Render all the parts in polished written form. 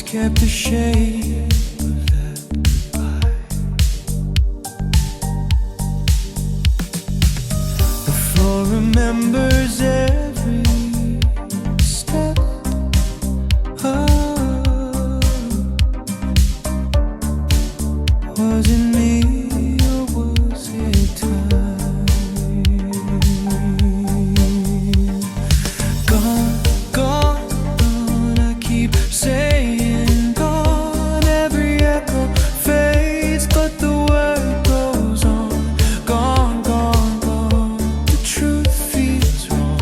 kept the shape of that goodbye. The floor remembers every step. Oh, was it me or was it time? Gone, gone, gone, I keep saying gone. Every echo fades, but the word goes on. Gone, gone, gone, the truth feels wrong.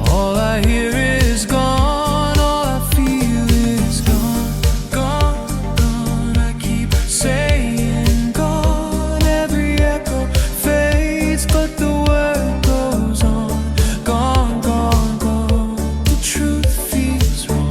All I hear is gone, all I feel is gone. Gone, gone, I keep saying gone. Every echo fades, but the word goes on. Gone, gone, gone, the truth feels wrong.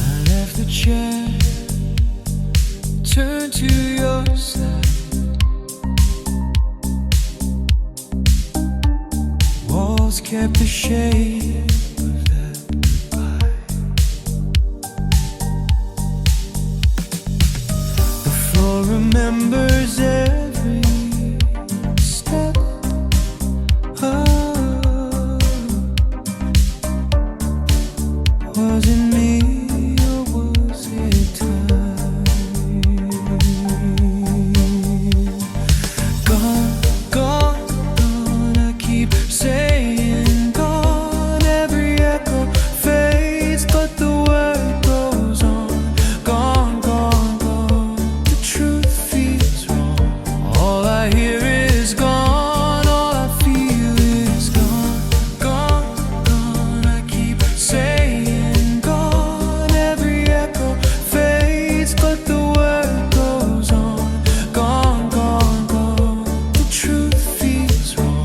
I left the chair, turned to your side. Walls kept the shape of that goodbye. The floor remembers every step. Oh, was it me or was it time? Gone, gone, gone, I keep saying gone. Every echo fades, but the word goes on. Gone, gone, gone, the truth feels wrong. All I hear is gone, all I feel is gone. Gone, gone, I keep saying gone. Every echo fades, but the word goes on. Gone, gone, gone, the truth feels wrong.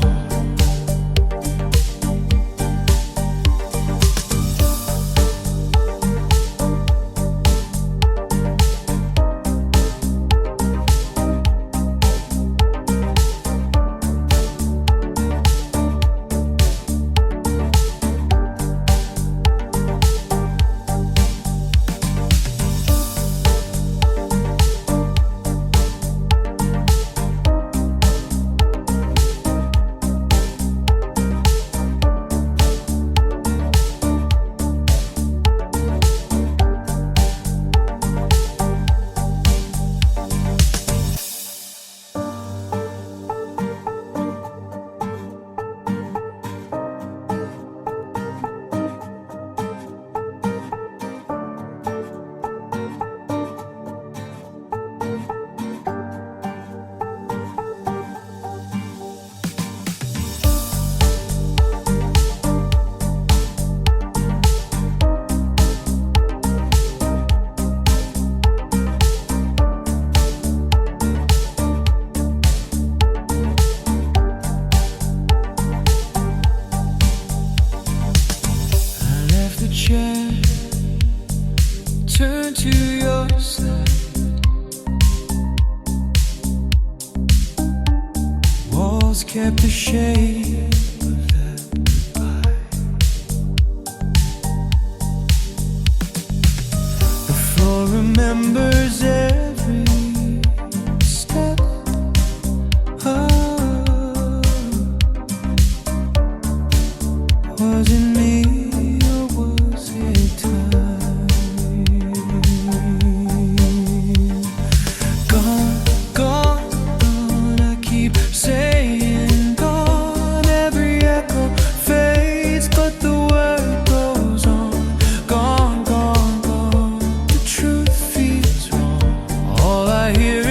I left the chair, turned to your side. Walls kept the shape of that goodbye. The floor remembers every step. Oh, was it me or was it time? Gone, gone, gone, I keep saying gone. Every echo fades, but the word goes on. Gone, gone, gone, the truth feels wrong. All I hear